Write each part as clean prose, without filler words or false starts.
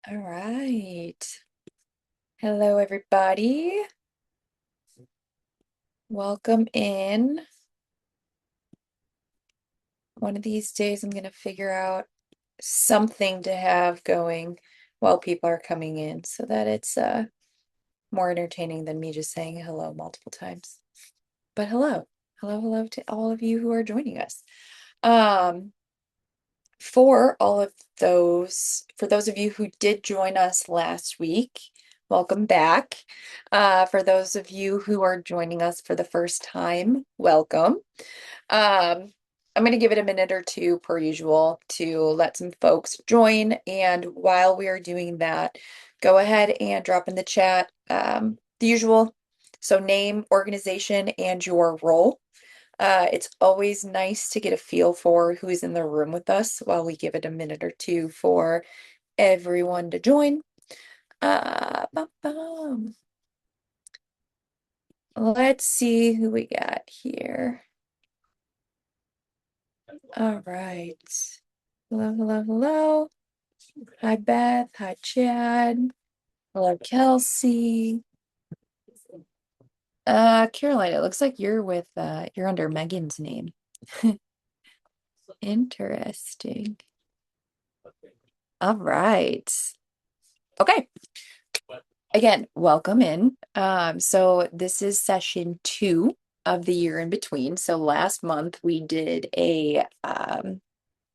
All right. Hello, everybody. Welcome in. One of these days, I'm going to figure out something to have going while people are coming in so that it's more entertaining than me just saying hello multiple times. But hello. Hello to all of you who are joining us. Um, for those of you who did join us last week, welcome back. For those of you who are joining us for the first time, welcome. Um, I'm going to give it a minute or two, per usual, to let some folks join. And while we are doing that, go ahead and drop in the chat the usual. So, name, organization, and your role. It's always nice to get a feel for who's in the room with us while we give it a minute or two for everyone to join. Bum, bum. Let's see who we got here. All right. Hello. Hi, Beth. Hi, Chad. Hello, Kelsey. Caroline, it looks like you're under Megan's name. Interesting. All right. Okay. Again, welcome in. So this is session 2 of the year in between. So last month we did a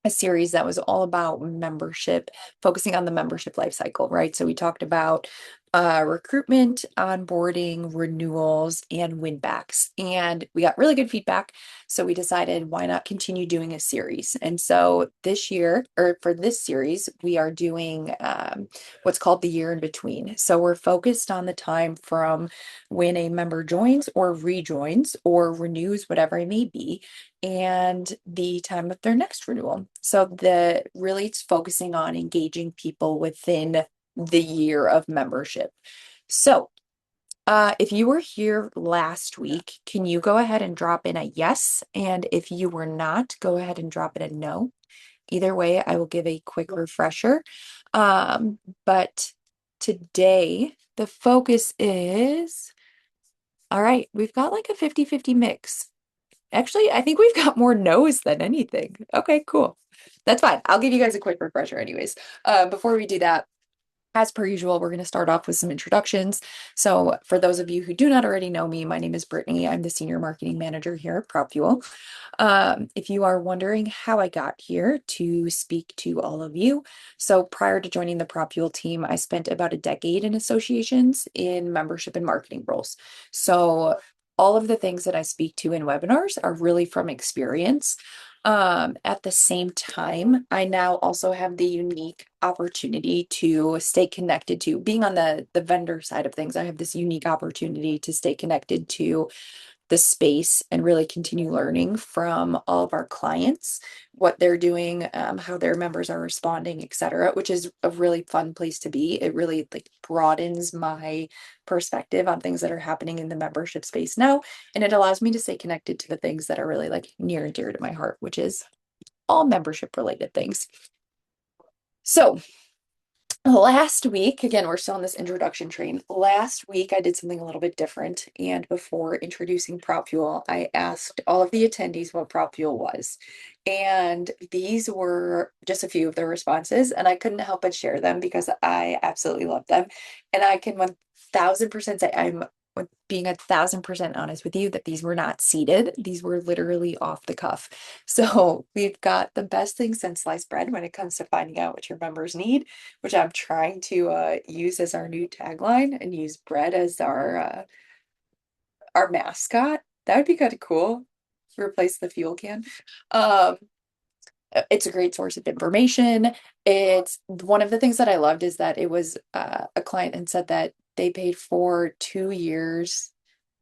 series that was all about membership, focusing on the membership life cycle, right? So we talked about recruitment, onboarding, renewals, and win backs. And we got really good feedback. So we decided why not continue doing a series. And so this year, or for this series, we are doing what's called the year in between. So we're focused on the time from when a member joins or rejoins or renews, whatever it may be, and the time of their next renewal. So the really it's focusing on engaging people within the year of membership. So if you were here last week, can you go ahead and drop in a yes? And if you were not, go ahead and drop in a no. Either way, I will give a quick refresher. But today, the focus is, all right, we've got like a 50-50 mix. Actually, I think we've got more no's than anything. Okay, cool. That's fine. I'll give you guys a quick refresher anyways. Before we do that, as per usual, we're going to start off with some introductions. So for those of you who do not already know me, my name is Brittany. I'm the Senior Marketing Manager here at PropFuel. If you are wondering how I got here to speak to all of you, so prior to joining the PropFuel team, I spent about a decade in associations in membership and marketing roles. So all of the things that I speak to in webinars are really from experience. At the same time, I now also have the unique opportunity to stay connected to being on the vendor side of things. I have this unique opportunity to stay connected to the space and really continue learning from all of our clients, what they're doing, how their members are responding, etc., which is a really fun place to be. It really like broadens my perspective on things that are happening in the membership space now, and it allows me to stay connected to the things that are really like near and dear to my heart, which is all membership related things. So last week, again, we're still on this introduction train. Last week, I did something a little bit different. And before introducing PropFuel, I asked all of the attendees what PropFuel was. And these were just a few of their responses. And I couldn't help but share them because I absolutely love them. And I can 1000% say I'm being 1000% honest with you that these were not seated. These were literally off the cuff. So we've got the best thing since sliced bread when it comes to finding out what your members need, which I'm trying to use as our new tagline and use bread as our mascot. That would be kind of cool. Replace the fuel can. Um, it's a great source of information. It's one of the things that I loved is that it was a client and said that they paid for 2 years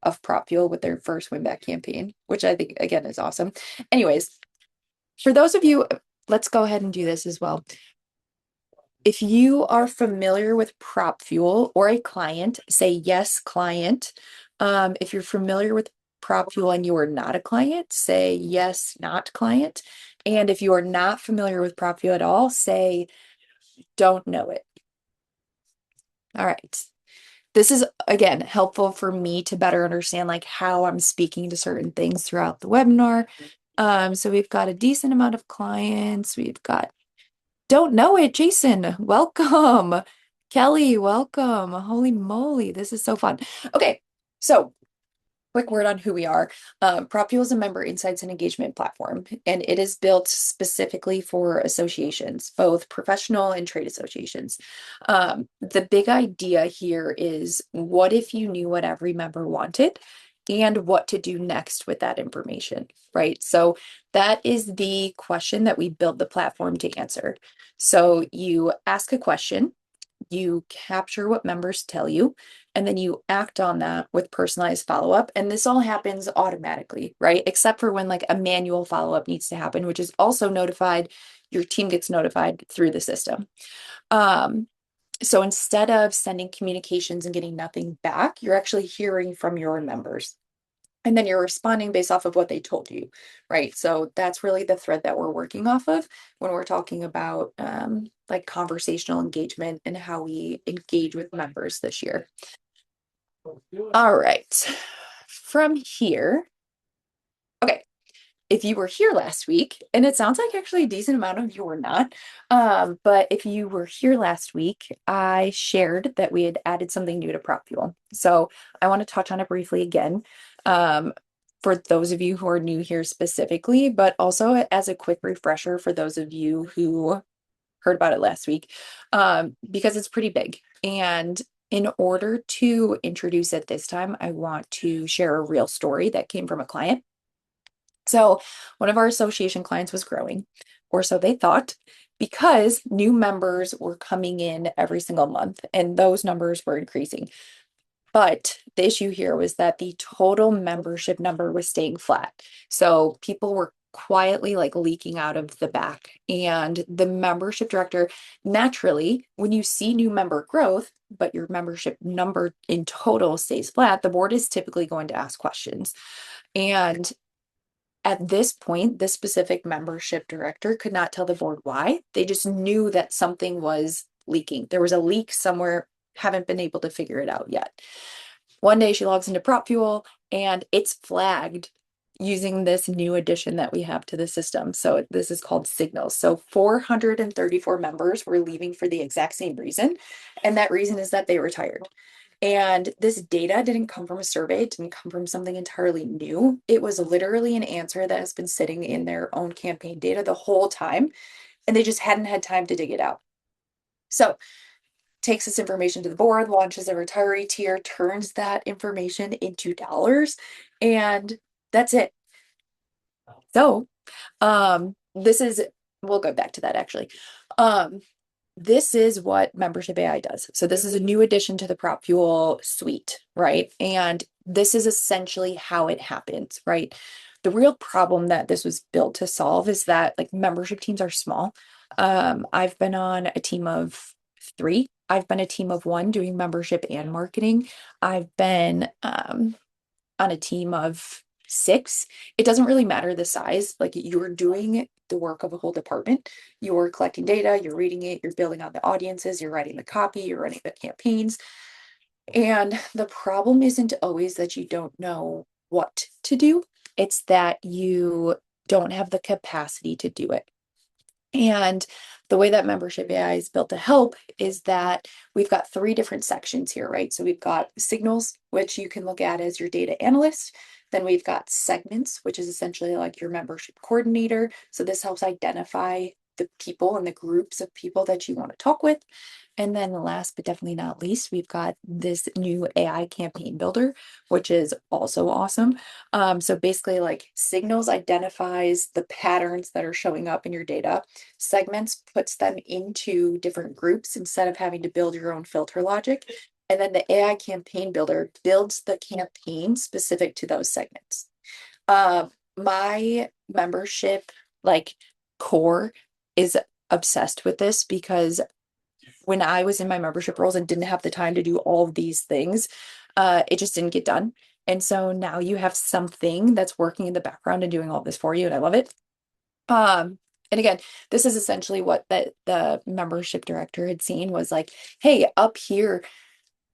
of PropFuel with their first win back campaign, which I think again is awesome. Anyways, for those of you, let's go ahead and do this as well. If you are familiar with PropFuel or a client, say yes, client. If you're familiar with PropFuel and you are not a client, say yes, not client. And if you are not familiar with PropFuel at all, say don't know it. All right. This is, again, helpful for me to better understand like how I'm speaking to certain things throughout the webinar. So we've got a decent amount of clients. We've got, don't know it, Jason, welcome. Kelly, welcome. Holy moly, this is so fun. Okay, so quick word on who we are. PropFuel is a member insights and engagement platform, and it is built specifically for associations, both professional and trade associations. The big idea here is what if you knew what every member wanted and what to do next with that information, right? So that is the question that we build the platform to answer. So you ask a question, you capture what members tell you, and then you act on that with personalized follow-up. And this all happens automatically, right? Except for when like a manual follow-up needs to happen, which is also notified, your team gets notified through the system. So instead of sending communications and getting nothing back, you're actually hearing from your members. And then you're responding based off of what they told you, right? So that's really the thread that we're working off of when we're talking about like conversational engagement and how we engage with members this year. All right. From here, okay. If you were here last week, and it sounds like actually a decent amount of you were not, but if you were here last week, I shared that we had added something new to PropFuel. So I want to touch on it briefly again. For those of you who are new here specifically, but also as a quick refresher for those of you who heard about it last week, because it's pretty big. And in order to introduce it this time, I want to share a real story that came from a client. So one of our association clients was growing, or so they thought, because new members were coming in every single month and those numbers were increasing. But the issue here was that the total membership number was staying flat. So people were quietly like leaking out of the back. And the membership director, naturally, when you see new member growth, but your membership number in total stays flat, the board is typically going to ask questions. And at this point, this specific membership director could not tell the board why. They just knew that something was leaking. There was a leak somewhere, haven't been able to figure it out yet. One day she logs into PropFuel and it's flagged using this new addition that we have to the system. So this is called Signals. So 434 members were leaving for the exact same reason. And that reason is that they retired. And this data didn't come from a survey, it didn't come from something entirely new. It was literally an answer that has been sitting in their own campaign data the whole time, and they just hadn't had time to dig it out. So takes this information to the board, launches a retiree tier, turns that information into dollars, and that's it. So this is, we'll go back to that actually. This is what Membership AI does. So this is a new addition to the PropFuel suite, right? And this is essentially how it happens, right? The real problem that this was built to solve is that like membership teams are small. I've been on a team of 3. I've been a team of 1 doing membership and marketing. I've been on a team of 6. It doesn't really matter the size, like you're doing the work of a whole department. You're collecting data, you're reading it, you're building out the audiences, you're writing the copy, you're running the campaigns. And the problem isn't always that you don't know what to do, it's that you don't have the capacity to do it. And the way that Membership AI is built to help is that we've got 3 different sections here, right? So we've got Signals, which you can look at as your data analyst. Then we've got Segments, which is essentially like your membership coordinator. So this helps identify the people and the groups of people that you want to talk with. And then last but definitely not least, we've got this new AI campaign builder, which is also awesome. So basically like Signals identifies the patterns that are showing up in your data. Segments puts them into different groups instead of having to build your own filter logic. And then the AI campaign builder builds the campaign specific to those segments. My membership like core is obsessed with this because when I was in my membership roles and didn't have the time to do all of these things, it just didn't get done. And so now you have something that's working in the background and doing all this for you, and I love it. And again, this is essentially what the membership director had seen was like, hey, up here,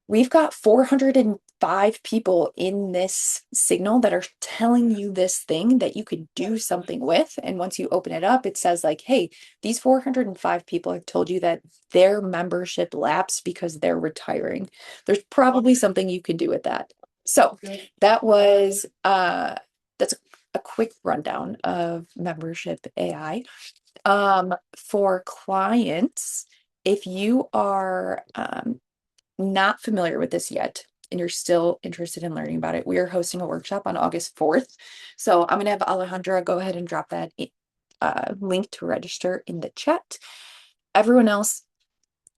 We've got 405 people in this signal that are telling you this thing that you could do something with. And once you open it up, it says like, hey, these 405 people have told you that their membership lapsed because they're retiring. There's probably something you can do with that. So that was that's a quick rundown of membership AI. For clients, if you are not familiar with this yet and you're still interested in learning about it, we are hosting a workshop on August 4th. So I'm going to have Alejandra go ahead and drop that link to register in the chat. Everyone else,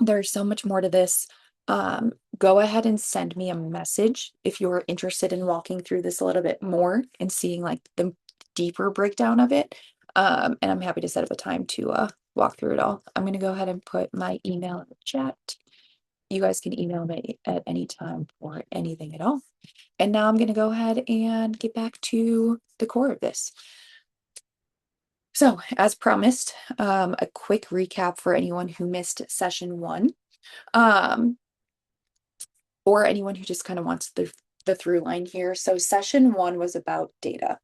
there's so much more to this. Go ahead and send me a message if you're interested in walking through this a little bit more and seeing like the deeper breakdown of it. And I'm happy to set up a time to walk through it all. I'm going to go ahead and put my email in the chat. You guys can email me at any time for anything at all. And now I'm going to go ahead and get back to the core of this. So, as promised, a quick recap for anyone who missed session 1, or anyone who just kind of wants the through line here. So, session 1 was about data.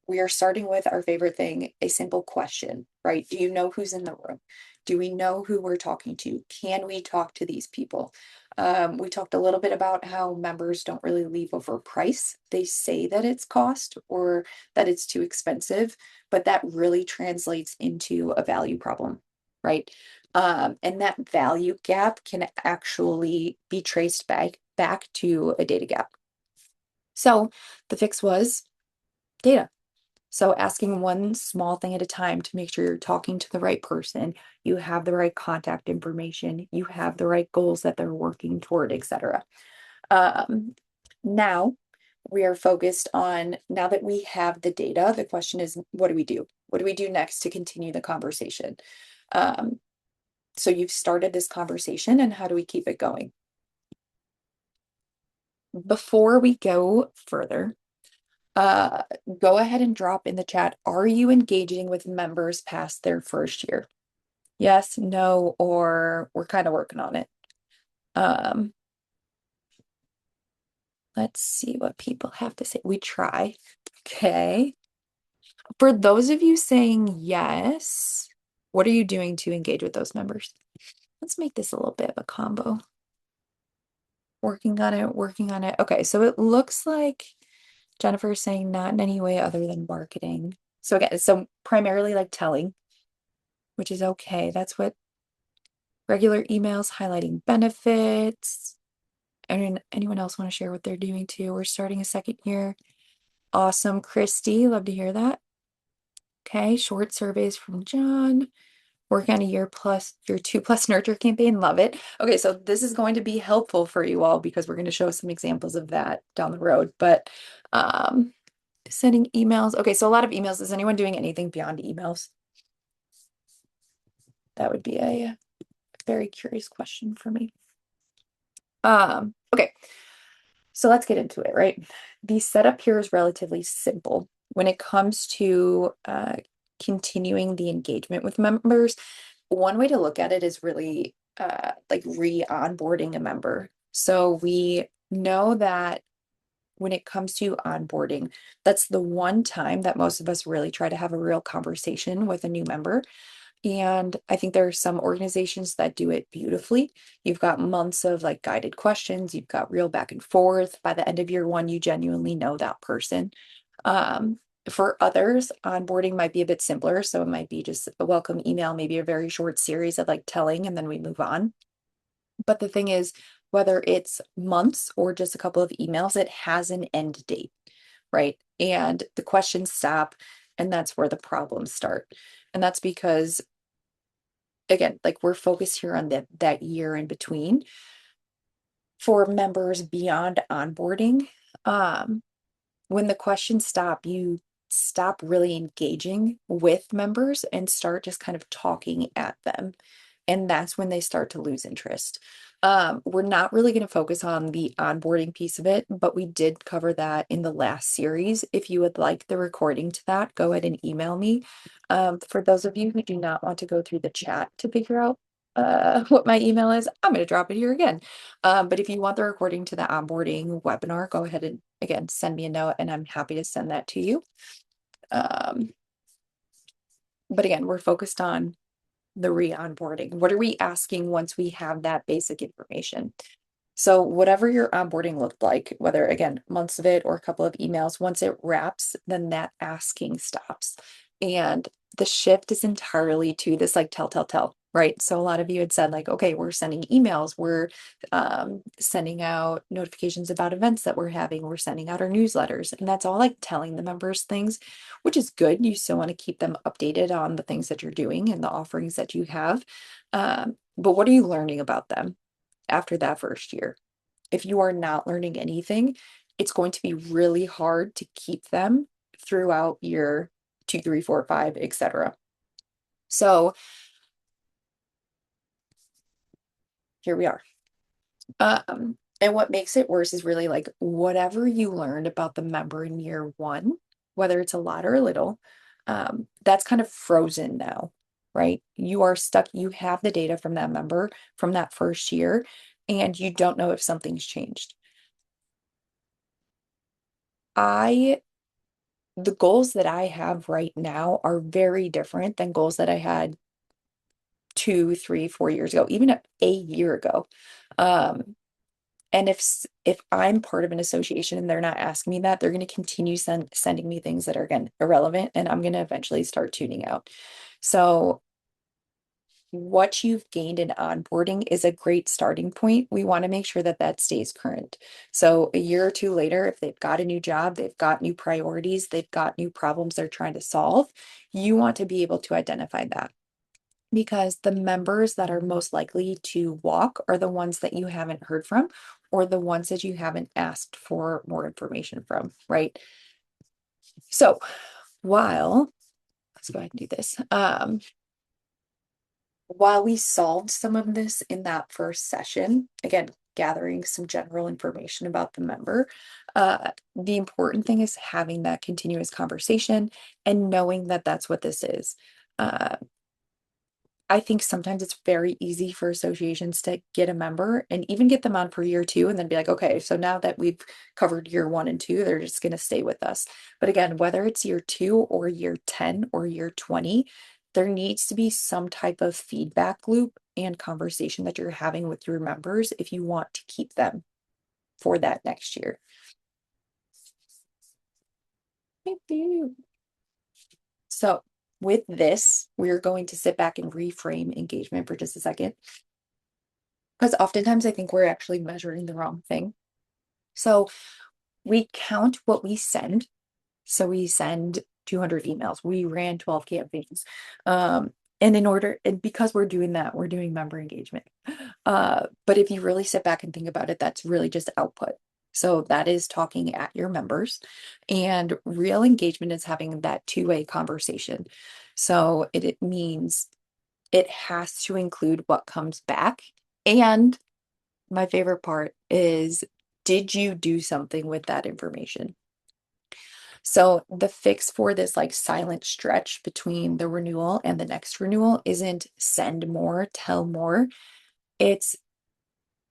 We are starting with our favorite thing, a simple question, right? Do you know who's in the room? Do we know who we're talking to? Can we talk to these people? We talked a little bit about how members don't really leave over price. They say that it's cost or that it's too expensive, but that really translates into a value problem, right? And that value gap can actually be traced back to a data gap. So the fix was data. So asking one small thing at a time to make sure you're talking to the right person, you have the right contact information, you have the right goals that they're working toward, etc. Now we are focused on, now that we have the data, the question is, what do we do? What do we do next to continue the conversation? So you've started this conversation, and how do we keep it going? Before we go further, go ahead and drop in the chat, are you engaging with members past their first year? Yes, no, or we're kind of working on it. Let's see what people have to say. We try. Okay. For those of you saying yes, what are you doing to engage with those members? Let's make this a little bit of a combo. Working on it, working on it. Okay, so it looks like Jennifer is saying not in any way other than marketing. So again, so primarily like telling, which is okay. That's what regular emails highlighting benefits. And anyone else want to share what they're doing too? We're starting a second year. Awesome, Christy. Love to hear that. Okay, short surveys from John. Work on a year 2+ nurture campaign. Love it. Okay, so this is going to be helpful for you all because we're going to show some examples of that down the road. But sending emails. Okay, so a lot of emails. Is anyone doing anything beyond emails? That would be a very curious question for me. Okay, so let's get into it, right? The setup here is relatively simple. When it comes to continuing the engagement with members, one way to look at it is really like re-onboarding a member. So we know that when it comes to onboarding, that's the one time that most of us really try to have a real conversation with a new member. And I think there are some organizations that do it beautifully. You've got months of like guided questions, you've got real back and forth. By the end of year 1, you genuinely know that person. For others, onboarding might be a bit simpler. So it might be just a welcome email, maybe a very short series of like telling, and then we move on. But the thing is, whether it's months or just a couple of emails, it has an end date, right? And the questions stop, and that's where the problems start. And that's because, again, like we're focused here on that year in between. For members beyond onboarding, when the questions stop, you stop really engaging with members and start just kind of talking at them. And that's when they start to lose interest. We're not really going to focus on the onboarding piece of it, but we did cover that in the last series. If you would like the recording to that, go ahead and email me. For those of you who do not want to go through the chat to figure out what my email is, I'm going to drop it here again. But if you want the recording to the onboarding webinar, go ahead and again, send me a note and I'm happy to send that to you. But again, we're focused on the re-onboarding. What are we asking once we have that basic information? So whatever your onboarding looked like, whether again, months of it or a couple of emails, once it wraps, then that asking stops. And the shift is entirely to this like tell, right? So a lot of you had said like, okay, we're sending emails, we're sending out notifications about events that we're having, we're sending out our newsletters, and that's all like telling the members things, which is good. You still want to keep them updated on the things that you're doing and the offerings that you have. But what are you learning about them after that first year? If you are not learning anything, it's going to be really hard to keep them throughout year 2, 3, 4, 5, etc. So here we are. And what makes it worse is really like whatever you learned about the member in year one, whether it's a lot or a little, that's kind of frozen now, right? You are stuck, you have the data from that member from that first year, and you don't know if something's changed. The goals that I have right now are very different than goals that I had 2, 3, 4 years ago, even a year ago. Um, And if I'm part of an association and they're not asking me that, they're going to continue sending me things that are again irrelevant, and I'm going to eventually start tuning out. So what you've gained in onboarding is a great starting point. We want to make sure that that stays current. So a year or two later, if they've got a new job, they've got new priorities, they've got new problems they're trying to solve, you want to be able to identify that, because the members that are most likely to walk are the ones that you haven't heard from or the ones that you haven't asked for more information from, right? So let's go ahead and do this. While we solved some of this in that first session, again, gathering some general information about the member, the important thing is having that continuous conversation and knowing that that's what this is. Uh, I think sometimes it's very easy for associations to get a member and even get them on for year two and then be like, okay, so now that we've covered year 1 and 2, they're just going to stay with us. But again, whether it's year 2 or year 10 or year 20, there needs to be some type of feedback loop and conversation that you're having with your members if you want to keep them for that next year. So with this, we're going to sit back and reframe engagement for just a second, because oftentimes I think we're actually measuring the wrong thing. So we count what we send. So we send 200 emails. We ran 12 campaigns. And because we're doing that, we're doing member engagement. But if you really sit back and think about it, that's really just output. So that is talking at your members, and real engagement is having that two-way conversation. So it means it has to include what comes back. And my favorite part is, did you do something with that information? So the fix for this like silent stretch between the renewal and the next renewal isn't send more, tell more. It's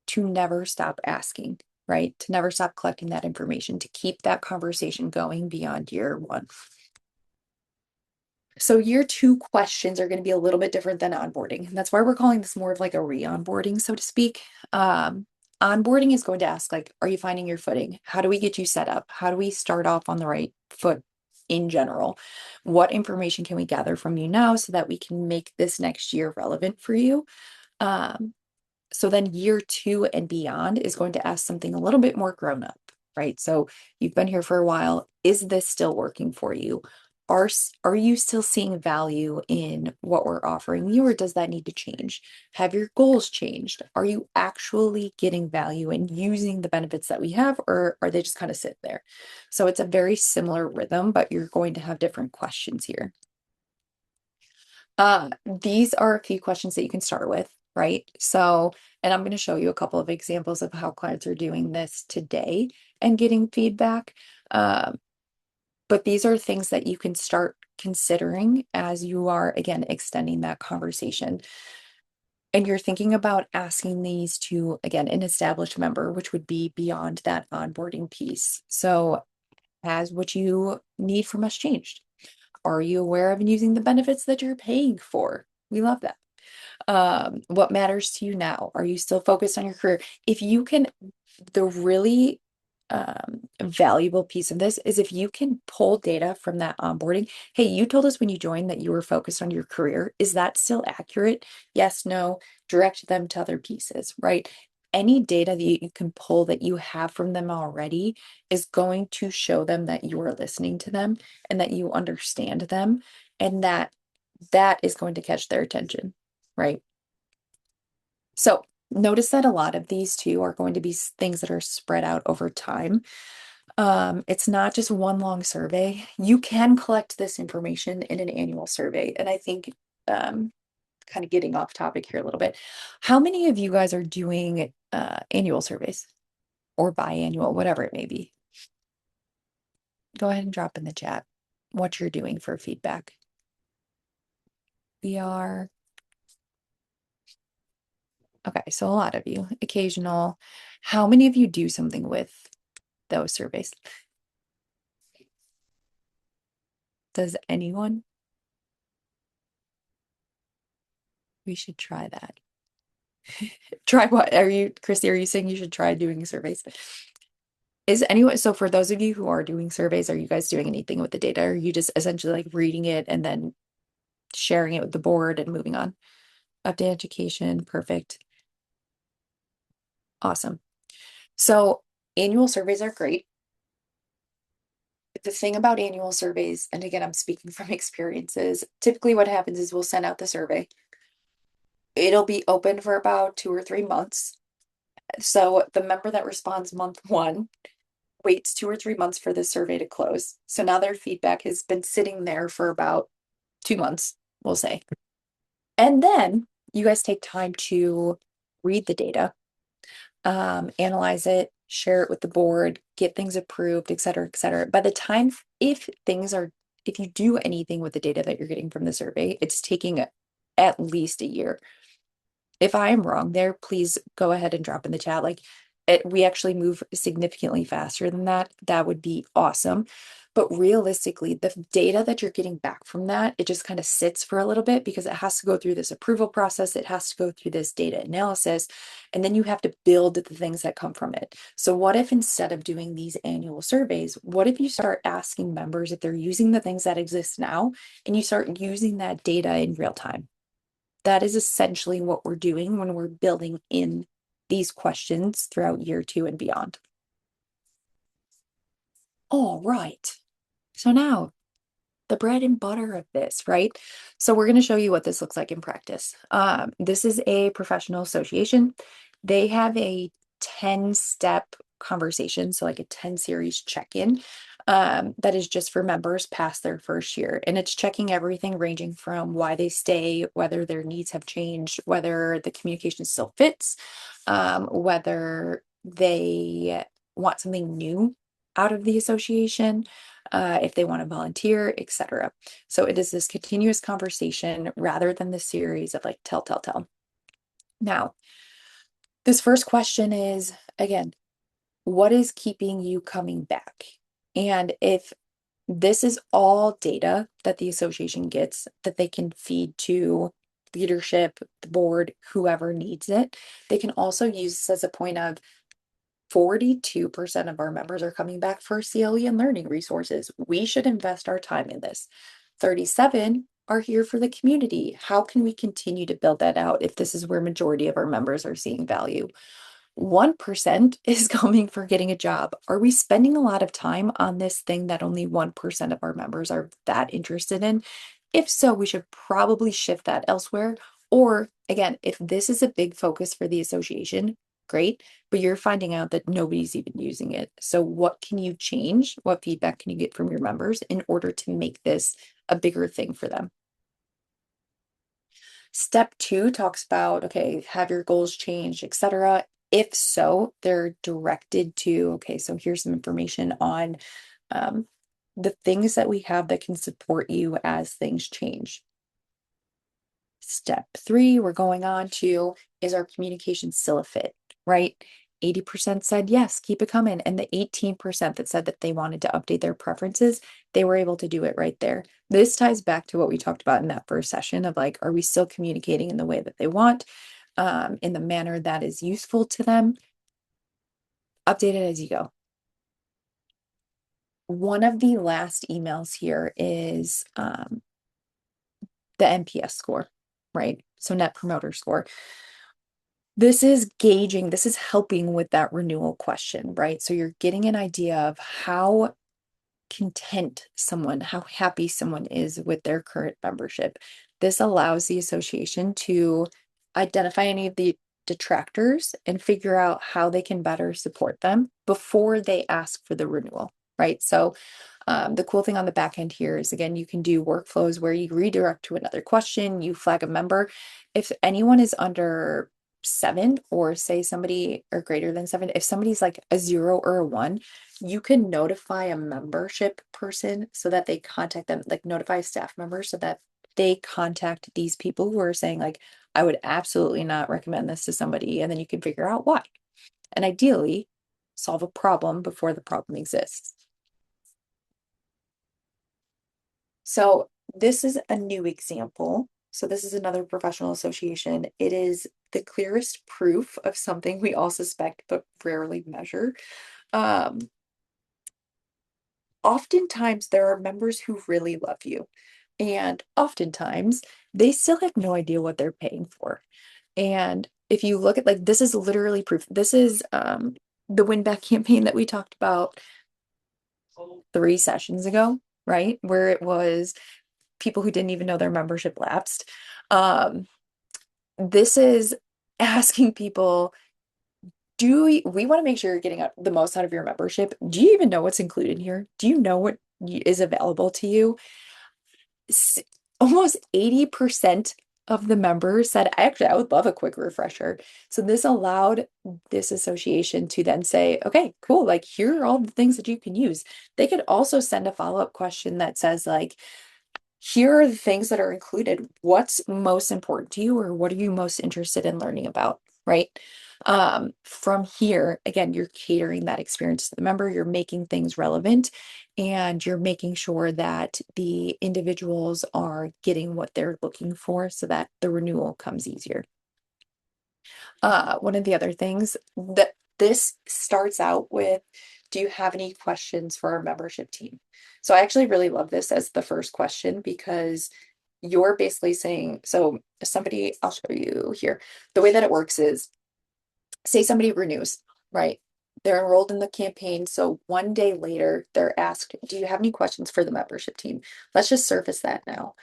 to never stop asking, right? To never stop collecting that information, to keep that conversation going beyond year 1. So year 2 questions are going to be a little bit different than onboarding. And that's why we're calling this more of like a re-onboarding, so to speak. Onboarding is going to ask like, are you finding your footing? How do we get you set up? How do we start off on the right foot in general? What information can we gather from you now so that we can make this next year relevant for you? So then year 2 and beyond is going to ask something a little bit more grown up, right? So you've been here for a while. Is this still working for you? Are you still seeing value in what we're offering you, or does that need to change? Have your goals changed? Are you actually getting value and using the benefits that we have, or are they just kind of sit there? So it's a very similar rhythm, but you're going to have different questions here. These are a few questions that you can start with, right? So, and I'm going to show you a couple of examples of how clients are doing this today and getting feedback. But these are things that you can start considering as you are, again, extending that conversation. and you're thinking about asking these to, again, an established member, which would be beyond that onboarding piece. So, has what you need from us changed? Are you aware of and using the benefits that you're paying for? We love that. What matters to you now? Are you still focused on your career? If you can, the really valuable piece of this is if you can pull data from that onboarding. Hey, you told us when you joined that you were focused on your career. Is that still accurate? Yes, no. Direct them to other pieces, right? Any data that you can pull that you have from them already is going to show them that you are listening to them and that you understand them, and that is going to catch their attention, right? So notice that a lot of these two are going to be things that are spread out over time. It's not just one long survey. You can collect this information in an annual survey. And I think, kind of getting off topic here a little bit, how many of you guys are doing annual surveys or biannual, whatever it may be? Go ahead and drop in the chat what you're doing for feedback. We are, okay, so a lot of you, occasional. How many of you do something with those surveys? Does anyone? We should try that. Try what? Are you, Christy, are you saying you should try doing surveys? Is anyone, so for those of you who are doing surveys, are you guys doing anything with the data? Or are you just essentially like reading it and then sharing it with the board and moving on? Update education, perfect. Awesome. So annual surveys are great. The thing about annual surveys, and again, I'm speaking from experiences, typically what happens is we'll send out the survey. It'll be open for about 2 or 3 months. So the member that responds month one waits 2 or 3 months for the survey to close. So now their feedback has been sitting there for about 2 months, we'll say. And then you guys take time to read the data, analyze it, share it with the board, get things approved, et cetera, et cetera. By the time, if you do anything with the data that you're getting from the survey, it's taking at least a year. If I am wrong there, please go ahead and drop in the chat. Like we actually move significantly faster than that. That would be awesome. But realistically, the data that you're getting back from that, it just kind of sits for a little bit because it has to go through this approval process. It has to go through this data analysis, and then you have to build the things that come from it. So what if instead of doing these annual surveys, what if you start asking members if they're using the things that exist now and you start using that data in real time? That is essentially what we're doing when we're building in these questions throughout year 2 and beyond. All right. So now the bread and butter of this, right? So we're going to show you what this looks like in practice. This is a professional association. They have a 10-step conversation, so like a 10 series check-in, that is just for members past their first year. And it's checking everything ranging from why they stay, whether their needs have changed, whether the communication still fits, whether they want something new out of the association, if they want to volunteer, etc. So it is this continuous conversation rather than the series of like tell. Now, this first question is, again, what is keeping you coming back? And if this is all data that the association gets that they can feed to leadership, the board, whoever needs it, they can also use this as a point of 42% of our members are coming back for CLE and learning resources. We should invest our time in this. 37 are here for the community. How can we continue to build that out if this is where majority of our members are seeing value? 1% is coming for getting a job. Are we spending a lot of time on this thing that only 1% of our members are that interested in? If so, we should probably shift that elsewhere. Or again, if this is a big focus for the association, great, but you're finding out that nobody's even using it. So what can you change? What feedback can you get from your members in order to make this a bigger thing for them? Step 2 talks about, okay, have your goals changed, etc. If so, they're directed to, okay, so here's some information on the things that we have that can support you as things change. Step 3, we're going on to, is our communication still a fit, right? 80% said yes, keep it coming. And the 18% that said that they wanted to update their preferences, they were able to do it right there. This ties back to what we talked about in that first session of like, are we still communicating in the way that they want, in the manner that is useful to them? Update it as you go. One of the last emails here is the NPS score, right? So Net Promoter Score. This is gauging, this is helping with that renewal question, right? So you're getting an idea of how content someone, how happy someone is with their current membership. This allows the association to identify any of the detractors and figure out how they can better support them before they ask for the renewal, right? So the cool thing on the back end here is, again, you can do workflows where you redirect to another question, you flag a member. If anyone is under 7, or say somebody or greater than 7, if somebody's like a 0 or a 1, you can notify a membership person so that they contact them, like notify a staff member so that they contact these people who are saying like, I would absolutely not recommend this to somebody, and then you can figure out why. And ideally, solve a problem before the problem exists. So this is a new example. So this is another professional association. It is the clearest proof of something we all suspect but rarely measure. Oftentimes there are members who really love you, and oftentimes they still have no idea what they're paying for. And if you look at, like, this is literally proof. This is the win back campaign that we talked about 3 sessions ago, right? Where it was people who didn't even know their membership lapsed. This is asking people, do we want to make sure you're getting the most out of your membership? Do you even know what's included here? Do you know what is available to you? Almost 80% of the members said, actually, I would love a quick refresher. So this allowed this association to then say, okay, cool, like here are all the things that you can use. They could also send a follow-up question that says like, here are the things that are included. What's most important to you, or what are you most interested in learning about, right? From here, again, you're catering that experience to the member, you're making things relevant, and you're making sure that the individuals are getting what they're looking for so that the renewal comes easier. One of the other things that this starts out with, do you have any questions for our membership team? So I actually really love this as the first question, because you're basically saying, so somebody, I'll show you here. The way that it works is, say somebody renews, right? They're enrolled in the campaign. So one day later, they're asked, do you have any questions for the membership team? Let's just surface that now.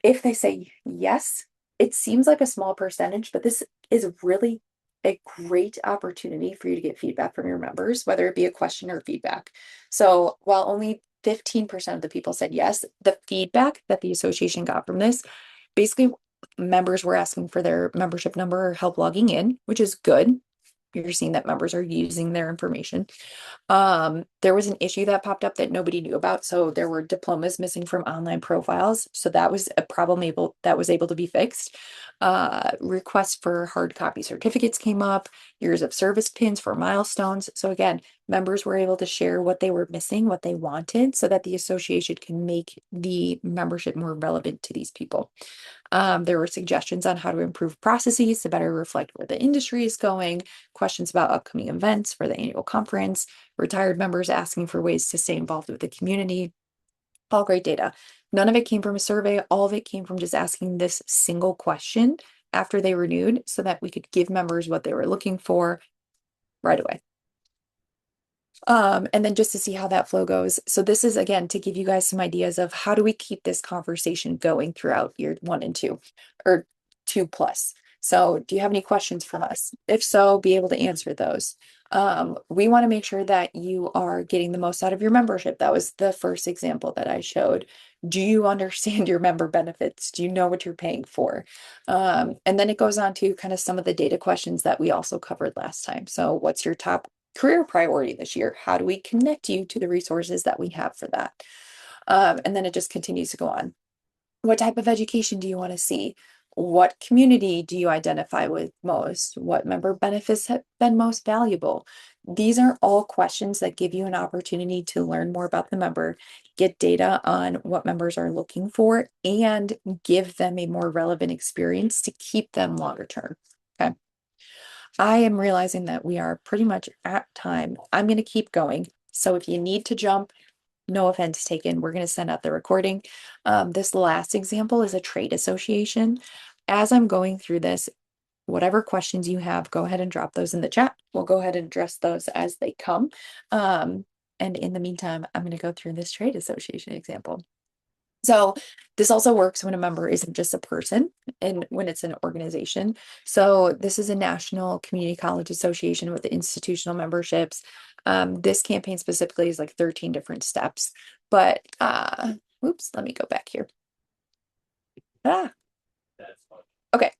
If they say yes, it seems like a small percentage, but this is really a great opportunity for you to get feedback from your members, whether it be a question or feedback. So while only 15% of the people said yes, the feedback that the association got from this, basically members were asking for their membership number or help logging in, which is good. You're seeing that members are using their information. There was an issue that popped up that nobody knew about. So there were diplomas missing from online profiles. So that was a problem that was able to be fixed. Requests for hard copy certificates came up, years of service pins for milestones. So again, members were able to share what they were missing, what they wanted, so that the association can make the membership more relevant to these people. There were suggestions on how to improve processes to better reflect where the industry is going, questions about upcoming events for the annual conference, retired members asking for ways to stay involved with the community. All great data. None of it came from a survey. All of it came from just asking this single question after they renewed so that we could give members what they were looking for right away. And then just to see how that flow goes. So this is, again, to give you guys some ideas of how do we keep this conversation going throughout year 1 and 2, or 2+. So do you have any questions from us? If so, be able to answer those. We want to make sure that you are getting the most out of your membership. That was the first example that I showed. Do you understand your member benefits? Do you know what you're paying for? And then it goes on to kind of some of the data questions that we also covered last time. So what's your top career priority this year? How do we connect you to the resources that we have for that? And then it just continues to go on. What type of education do you want to see? What community do you identify with most? What member benefits have been most valuable? These are all questions that give you an opportunity to learn more about the member, get data on what members are looking for, and give them a more relevant experience to keep them longer term. Okay. I am realizing that we are pretty much at time. I'm going to keep going. So if you need to jump, no offense taken, we're going to send out the recording. This last example is a trade association. As I'm going through this, whatever questions you have, go ahead and drop those in the chat. We'll go ahead and address those as they come. And in the meantime, I'm going to go through this trade association example. So this also works when a member isn't just a person and when it's an organization. So this is a national community college association with institutional memberships. This campaign specifically is like 13 different steps, but oops, let me go back here. Okay.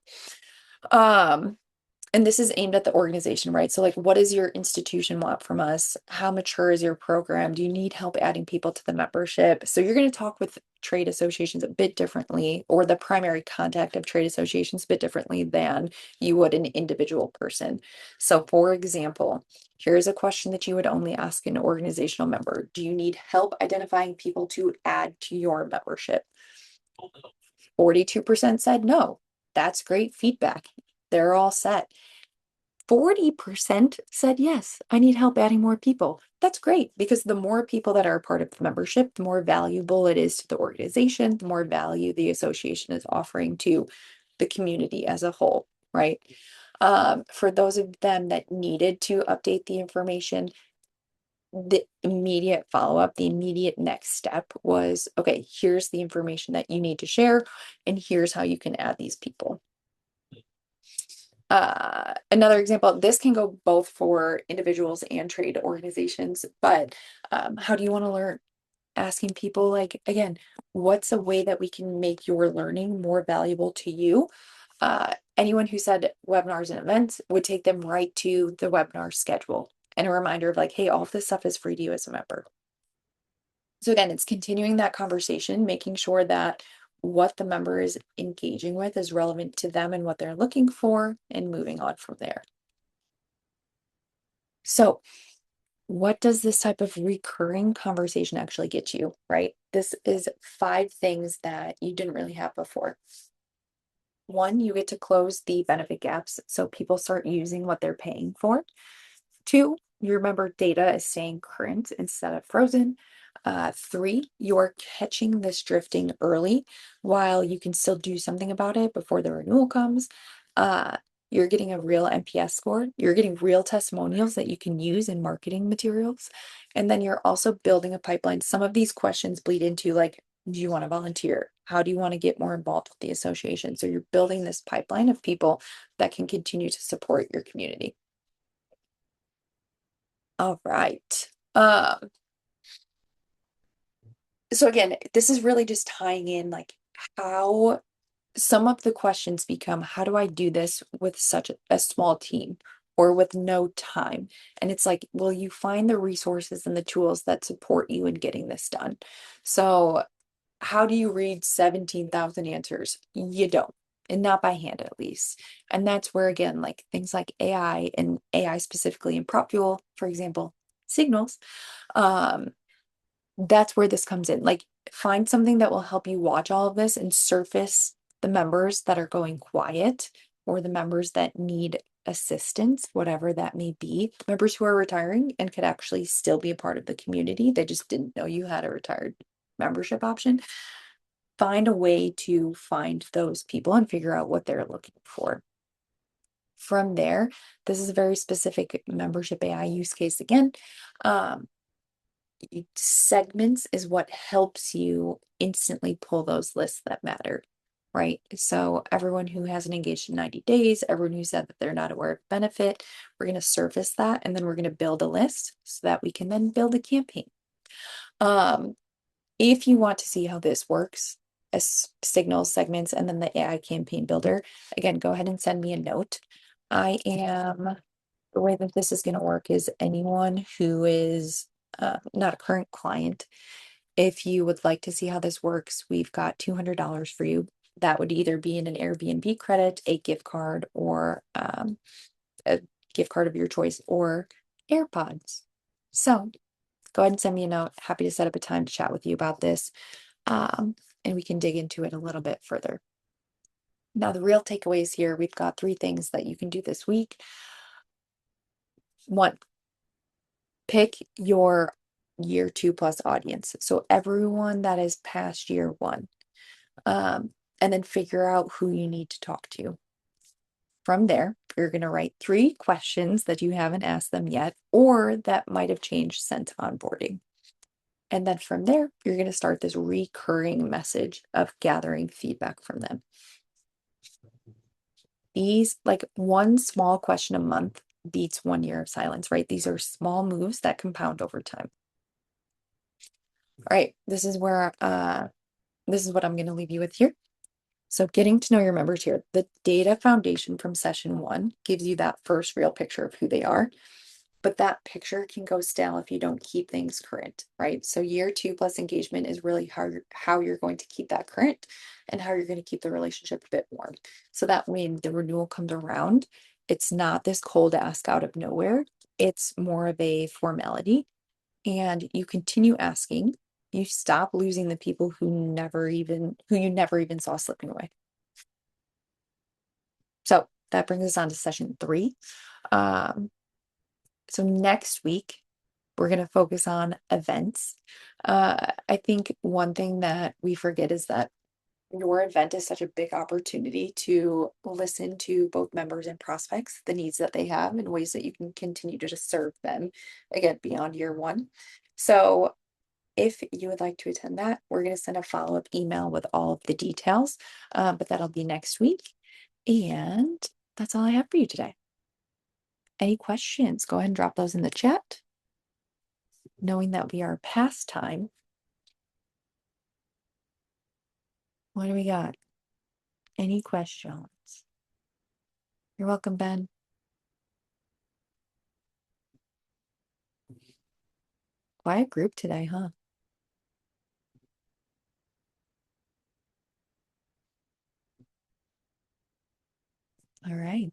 And this is aimed at the organization, right? So like, what does your institution want from us? How mature is your program? Do you need help adding people to the membership? So you're going to talk with trade associations a bit differently, or the primary contact of trade associations a bit differently than you would an individual person. So for example, here's a question that you would only ask an organizational member. Do you need help identifying people to add to your membership? 42% said no. That's great feedback. They're all set. 40% said yes, I need help adding more people. That's great because the more people that are a part of the membership, the more valuable it is to the organization, the more value the association is offering to the community as a whole, right? For those of them that needed to update the information, the immediate follow-up, the immediate next step was, okay, here's the information that you need to share, and here's how you can add these people. Another example, this can go both for individuals and trade organizations, but how do you want to learn? Asking people like, again, what's a way that we can make your learning more valuable to you? Anyone who said webinars and events would take them right to the webinar schedule and a reminder of like, hey, all of this stuff is free to you as a member. So again, it's continuing that conversation, making sure that what the member is engaging with is relevant to them and what they're looking for, and moving on from there. So what does this type of recurring conversation actually get you, right? This is 5 things that you didn't really have before. 1, you get to close the benefit gaps so people start using what they're paying for. 2, your member data is staying current instead of frozen. 3, you're catching this drifting early while you can still do something about it before the renewal comes. You're getting a real NPS score. You're getting real testimonials that you can use in marketing materials. And then you're also building a pipeline. Some of these questions bleed into like, do you want to volunteer? How do you want to get more involved with the association? So you're building this pipeline of people that can continue to support your community. All right. So again, this is really just tying in like how some of the questions become, how do I do this with such a small team or with no time? And it's like, will you find the resources and the tools that support you in getting this done? So how do you read 17,000 answers? You don't, and not by hand at least. And that's where, again, like things like AI and AI specifically in PropFuel, for example, signals, that's where this comes in. Like, find something that will help you watch all of this and surface the members that are going quiet or the members that need assistance, whatever that may be. Members who are retiring and could actually still be a part of the community. They just didn't know you had a retired membership option. Find a way to find those people and figure out what they're looking for. From there, this is a very specific membership AI use case again. Segments is what helps you instantly pull those lists that matter, right? So everyone who hasn't engaged in 90 days, everyone who said that they're not aware of benefit, we're going to surface that, and then we're going to build a list so that we can then build a campaign. If you want to see how this works, as signals, segments, and then the AI campaign builder, again, go ahead and send me a note. The way that this is going to work is anyone who is not a current client, if you would like to see how this works, we've got $200 for you. that would either be in an Airbnb credit, a gift card, or a gift card of your choice, or AirPods. So go ahead and send me a note. Happy to set up a time to chat with you about this. And we can dig into it a little bit further. Now, the real takeaways here, we've got 3 things that you can do this week. 1, pick your year 2 plus audience. So everyone that is past year 1. And then figure out who you need to talk to. From there, you're going to write 3 questions that you haven't asked them yet, or that might have changed since onboarding. And then from there, you're going to start this recurring message of gathering feedback from them. These, like, 1 small question a month beats 1 year of silence, right? These are small moves that compound over time. All right, this is what I'm going to leave you with here. So getting to know your members here, the data foundation from session 1 gives you that first real picture of who they are, but that picture can go stale if you don't keep things current, right? So year 2 plus engagement is really how you're going to keep that current and how you're going to keep the relationship a bit warm. So that when the renewal comes around, it's not this cold ask out of nowhere. It's more of a formality, and you continue asking. You stop losing the people who you never even saw slipping away. So that brings us on to session 3. So next week, we're going to focus on events. I think one thing that we forget is that your event is such a big opportunity to listen to both members and prospects, the needs that they have, and ways that you can continue to just serve them, again, beyond year 1. So if you would like to attend that, we're going to send a follow-up email with all of the details, but that'll be next week. And that's all I have for you today. Any questions? Go ahead and drop those in the chat. Knowing that we are past time, what do we got? Any questions? You're welcome, Ben. Quiet group today, huh? All right.